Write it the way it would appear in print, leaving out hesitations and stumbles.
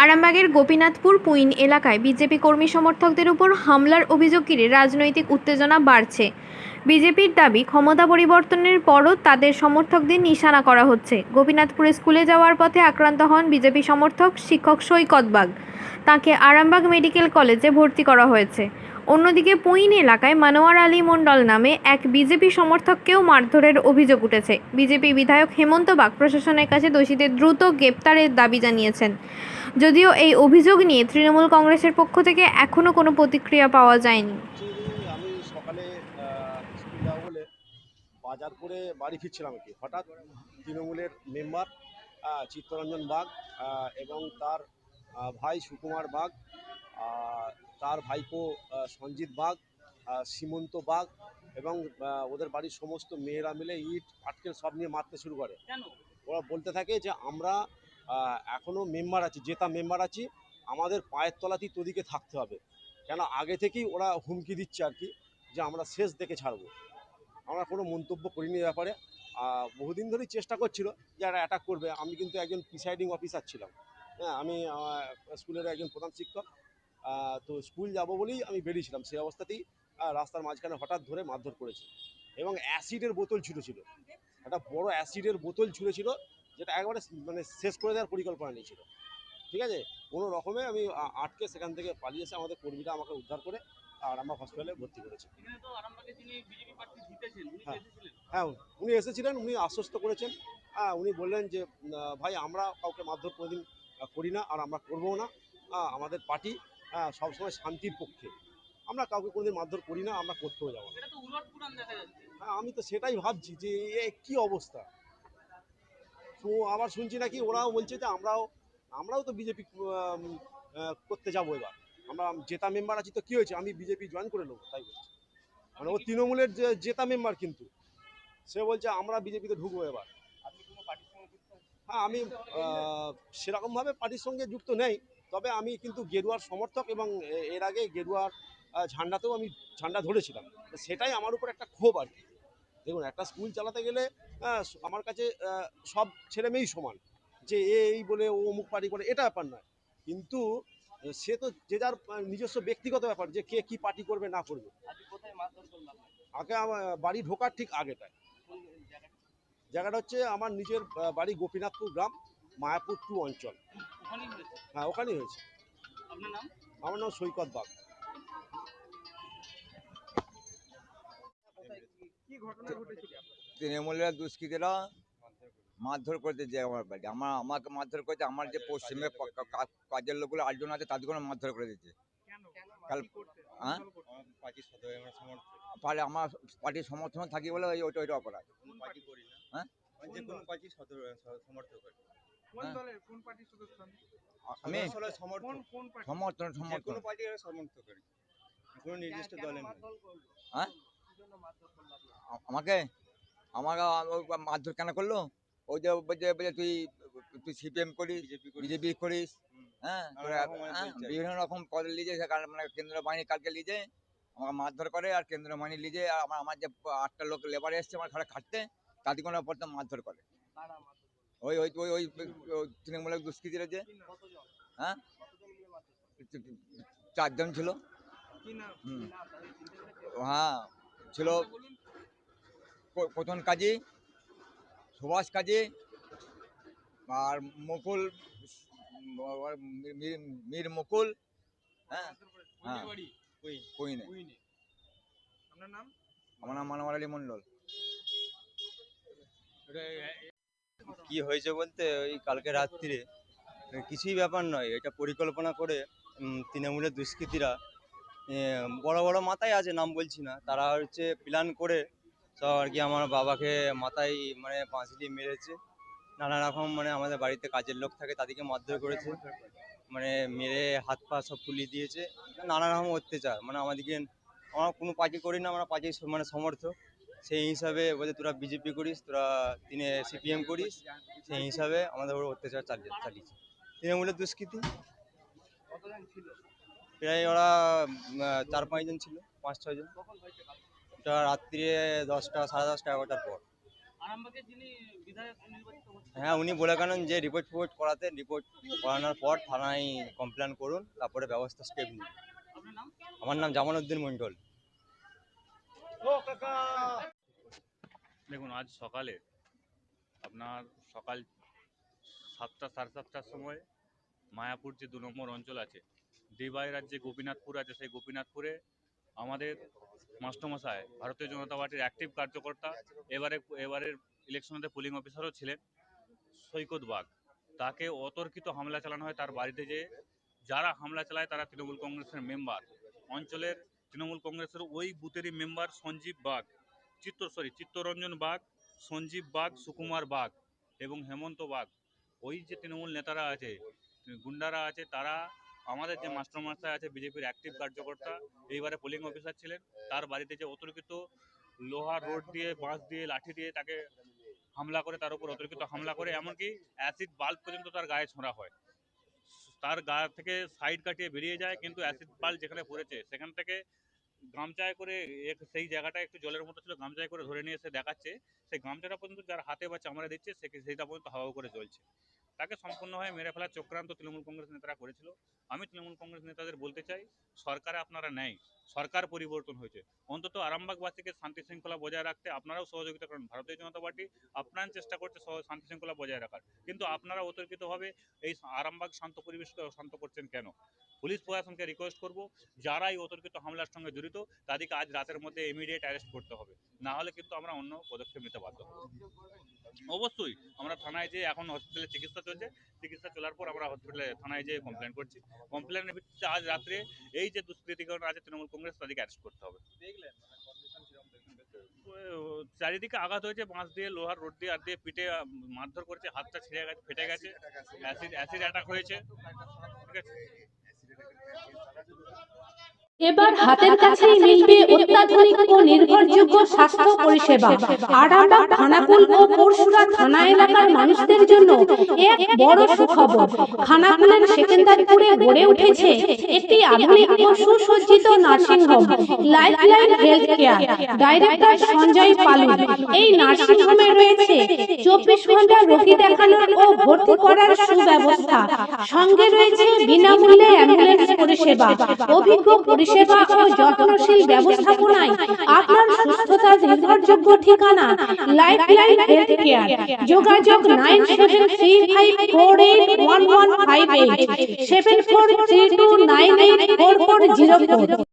আরামবাগের গোপীনাথপুর পুইন এলাকায় বিজেপি কর্মী সমর্থকদের উপর হামলার অভিযোগ ঘিরে রাজনৈতিক উত্তেজনা বাড়ছে। বিজেপির দাবি, ক্ষমতা পরিবর্তনের পরও তাদের সমর্থকদের নিশানা করা হচ্ছে। গোপীনাথপুরে স্কুলে যাওয়ার পথে আক্রান্ত হন বিজেপি সমর্থক শিক্ষক সৈকত বাগ। তাকে আরামবাগ মেডিকেল কলেজে ভর্তি করা হয়েছে। অন্যদিকে পুইন এলাকায় মনোয়ার আলী মণ্ডল নামে এক বিজেপি সমর্থককেও মারধরের অভিযোগ উঠেছে। বিজেপি বিধায়ক হেমন্ত বাগ প্রশাসনের কাছে দোষীদের দ্রুত গ্রেপ্তারের দাবি জানিয়েছেন। যদিও এই অভিযোগ নিয়ে তৃণমূল কংগ্রেসের পক্ষ থেকে এখনো কোনো প্রতিক্রিয়া পাওয়া যায়নি। আমি সকালে স্কুল যাবো বলে বাজার করে বাড়ি ফিরছিলাম কি হঠাৎ তৃণমূলের মেম্বার চিত্তরঞ্জন বাগ এবং তার ভাই সুকুমার বাগ, তার ভাইপো সঞ্জিত বাগ, সীমন্ত বাগ এবং ওদের বাড়ির সমস্ত মেয়েরা মিলে ইট পাটকেল সব নিয়ে মারতে শুরু করে। ওরা বলতে থাকে যে আমরা এখনও মেম্বার আছি, জেতা মেম্বার আছি, আমাদের পায়ের তলাতেই তোদিকে থাকতে হবে। কেন আগে থেকেই ওরা হুমকি দিচ্ছে আর কি, যে আমরা শেষ দেখে ছাড়বো। আমরা কোনো মন্তব্য করিনি ব্যাপারে। বহুদিন ধরেই চেষ্টা করছিল যে এরা অ্যাটাক করবে। আমি কিন্তু একজন প্রিসাইডিং অফিসার ছিলাম, হ্যাঁ, আমি স্কুলের একজন প্রধান শিক্ষক। তো স্কুল যাব বলেই আমি বেরিয়েছিলাম, সেই অবস্থাতেই রাস্তার মাঝখানে হঠাৎ ধরে মারধর করেছে এবং অ্যাসিডের বোতল ছুঁড়েছিল, একটা বড় অ্যাসিডের বোতল ছুঁড়েছিল, যেটা একবারে মানে শেষ করে দেওয়ার পরিকল্পনা নিয়েছিল। ঠিক আছে, কোনো রকমে আমি আটকে সেখান থেকে পালিয়ে এসে আমাদের কর্মীরা আমাকে উদ্ধার করে আরামবাগ হসপিটালে ভর্তি করেছে। হ্যাঁ, হ্যাঁ, উনি এসেছিলেন, উনি আশ্বস্ত করেছেন। উনি বললেন যে ভাই, আমরা কাউকে মারধর কোনোদিন করি না, আর আমরা করবও না। আমাদের পার্টি সবসময় শান্তির পক্ষে, আমরা কাউকে কোনোদিন মারধর করি না, আমরা করতেও যাবো না। হ্যাঁ, আমি তো সেটাই ভাবছি যে এ কী অবস্থা। তো আবার শুনছি নাকি ওরাও বলছে যে আমরাও তো বিজেপি করতে যাবো এবার, আমরা জেতা মেম্বার আছি, তো কী হয়েছে, আমি বিজেপি জয়েন করে নেবো, তাই বলছি। মানে ও তৃণমূলের যে জেতা মেম্বার, কিন্তু সে বলছে আমরা বিজেপিতে ঢুকবো এবার। হ্যাঁ, আমি সেরকমভাবে পার্টির সঙ্গে যুক্ত নেই, তবে আমি কিন্তু গেরুয়ার সমর্থক এবং এর আগে গেরুয়ার ঝান্ডাতেও আমি ঝান্ডা ধরেছিলাম। তো সেটাই আমার উপর একটা ক্ষোভ আর কি। দেখুন, একটা স্কুল চালাতে গেলে আমার কাছে সব ছেলে মেয়েই সমান, যে এই বলে ও অমুক পার্টি করে, এটা ব্যাপার নয়। কিন্তু সে তো যে যার নিজস্ব ব্যক্তিগত ব্যাপার, যে কে কী পার্টি করবে না করবে। আগে আমার বাড়ি ঢোকার ঠিক আগেটায়। জায়গাটা হচ্ছে আমার নিজের বাড়ি গোপীনাথপুর গ্রাম, মায়াপুর 2 অঞ্চল। হ্যাঁ, ওখানেই হয়েছে। আমার নাম সৈকত বাগ। তৃণমূলের দুষ্কৃতীরা মারধর করতে যায় আমার বাড়ি, আমাকে মারধর করেছে। আমার যে পশ্চিমে কাজের লোকগুলো 8 জন আছে, তাদেরকে মারধর করে দিচ্ছে। হ্যাঁ, আমার পার্টির সমর্থন থাকি বলে ওইটা অপরাধ। হ্যাঁ, আমি সমর্থন হ্যাঁ, আমাকে মারধর কেন করলো? ওই যে বলছে তুই সিপিএম করিস, বিজেপি করিস। হ্যাঁ, বিভিন্ন রকম পদে লিজে, মানে কেন্দ্র বাহিনী কালকে লিজে আমাকে মারধর করে, আর কেন্দ্র বাহিনী লিজে আমার যে 8টা লোক লেবারে এসছে আমার ঘরে খাটতে, তাদের কোনো প্রথম মারধর করে। ওই ওই ওই ওই তৃণমূলের দুষ্কৃতীরা যে, হ্যাঁ, 4 জন ছিল। হ্যাঁ, ছিল প্রথম কাজী, সুভাষ কাজী, আর মুকুল, মীর মুকুল। হ্যাঁ, হ্যাঁ, কুইনে। আমার নাম মনোয়ার আলী মণ্ডল। কি হয়েছে বলতে, ওই কালকে রাত্রিরে কিছুই ব্যাপার নয়, এটা পরিকল্পনা করে তৃণমূলের দুষ্কৃতীরা, বড় বড় মাথায় আছে, নাম বলছি না, তারা হচ্ছে প্ল্যান করে সব আর কি আমার বাবাকে মাথায় মানে পাঁচ দিয়ে মেরেছে। নানা রকম, মানে আমাদের বাড়িতে কাজের লোক থাকে, তাদেরকে মারধর করেছে, মানে মেরে হাত পা সব ফুলিয়ে দিয়েছে। নানা রকম অত্যাচার, মানে আমরা কোনো পার্টি করি না, আমরা পার্টির মানে সমর্থক। সেই হিসাবে বলছে তোরা বিজেপি করিস, তোরা সিপিএম করিস, সেই হিসাবে আমাদের উপর অত্যাচার চালিয়েছে তৃণমূলের দুষ্কৃতি। প্রায় ওরা 4-5 জন ছিল, 5-6 জন। এটা রাত্রিরে 10টা, সাড়ে 10টা, 11টার পর। হ্যাঁ, উনি বলে গেলেন যে রিপোর্ট করাতে, রিপোর্ট করানোর পর থানায় কমপ্লেন করুন, তারপরে ব্যবস্থা স্টেপ নিন। আমার নাম জামালউদ্দিন মন্ডল। দেখুন, আজ সকালে আপনার সকাল 7টা সাড়ে 7টার সময় মায়াপুর যে 2 নম্বর অঞ্চল আছে, ডিবাই রাজ্যে গোপীনাথপুর আছে, সেই গোপীনাথপুরে আমাদের মাস্টারমশাই ভারতীয় জনতা পার্টির অ্যাক্টিভ কার্যকর্তা, এবারের ইলেকশনেতে পোলিং অফিসারও ছিলেন, সৈকত বাগ, তাকে অতর্কিত হামলা চালানো হয় তার বাড়িতে। যে যারা হামলা চালায় তারা তৃণমূল কংগ্রেসের মেম্বার, অঞ্চলের তৃণমূল কংগ্রেসের ওই বুথেরই মেম্বার সঞ্জীব বাগ, চিত্তরঞ্জন বাগ, সঞ্জীব বাগ, সুকুমার বাগ এবং হেমন্ত বাগ। ওই যে তৃণমূল নেতারা আছে, গুন্ডারা আছে, তারা আমাদের যে মাস্টারমশাই আছে বিজেপির অ্যাক্টিভ কার্যকর্তা, এইবারে পোলিং অফিসার ছিলেন, তার বাড়িতে যে অতর্কিত লোহার রড দিয়ে, বাঁশ দিয়ে, লাঠি দিয়ে তাকে হামলা করে, তার উপর অতর্কিত হামলা করে, এমনকি অ্যাসিড বাল্ব পর্যন্ত তার গায়ে ছোঁড়া হয়। তার গা থেকে সাইড কাটিয়ে বেরিয়ে যায়, কিন্তু অ্যাসিড বাল্ব যেখানে পড়েছে সেখান থেকে গামছায় করে, সেই জায়গাটা একটু জলের মতো ছিল, গামছায় করে ধরে নিয়ে এসে দেখাচ্ছে, সেই গামছাটা পর্যন্ত যার হাতে বা চামড়া দিচ্ছে সেইটা পর্যন্ত হাওয়া করে জ্বলছে। তাকে সম্পূর্ণভাবে মেরে ফেলার চক্রান্ত তৃণমূল কংগ্রেস নেতারা করেছিল। আমি তৃণমূল কংগ্রেস নেতাদের বলতে চাই, সরকারে আপনারা নেই, সরকার পরিবর্তন হয়েছে, অন্তত আরামবাগবাসীকে শান্তি শৃঙ্খলা বজায় রাখতে আপনারাও সহযোগিতা করেন। ভারতীয় জনতা পার্টি আপ্রাণ চেষ্টা করছে শান্তি শৃঙ্খলা বজায় রাখার, কিন্তু আপনারা অতর্কিতভাবে এই আরামবাগ শান্ত পরিবেশকে অশান্ত করছেন কেন? পুলিশ প্রশাসনকে রিকোয়েস্ট করব, যারা এই অতর্কিত হামলার সঙ্গে জড়িত তাদেরকে আজ রাতের মধ্যে ইমিডিয়েট অ্যারেস্ট করতে হবে, না হলে কিন্তু আমরা অন্য পদক্ষেপ নিতে বাধ্য হব। অবশ্যই আমরা থানায় যেয়ে, এখন হসপিটালে চিকিৎসা চলছে, চিকিৎসা চলার পর আমরা থানায় যেয়ে কমপ্লেন করছি। কমপ্লেনের ভিত্তিতে আজ রাত্রে এই যে দুষ্কৃতিকারীরা আছে তৃণমূল কংগ্রেস, তাদেরকে অ্যারেস্ট করতে হবে। চারিদিকে আঘাত হয়েছে, বাঁশ দিয়ে, লোহার রড দিয়ে, আর দিয়ে পিটে মারধর করেছে, হাতটা ছিঁড়ে গেছে, ফেটে গেছে, অ্যাসিড অ্যাটাক হয়েছে, ঠিক আছে। এবার হাতের কাছেই মিলবে অত্যাধুনিক ও নির্ভরযোগ্য স্বাস্থ্য পরিষেবা। আরামবাগ, খানাকুল ও পরশুরা থানা এলাকার মানুষদের জন্য এক বড় সুখবর। খানাকুলের সেকেন্দারপুরে গড়ে উঠেছে একটি আধুনিক ও সুসজ্জিত nursing home, Lifeline health care. Director Sanjay Palu. এই নার্সিং হোমে রয়েছে 24 ঘন্টা রোগী দেখানোর ও ভর্তি করার সুব্যবস্থা। সঙ্গে রয়েছে বিনামূল্যে অ্যাম্বুলেন্স পরিষেবা। অভিজ্ঞ পরিষেবা ও যত্নশীল ব্যবস্থাপনায় আপনার সুস্থতার নির্ভরযোগ্য ঠিকানা লাইফলাইন হেলথ কেয়ার। যোগাযোগ 9735481158 7432984404।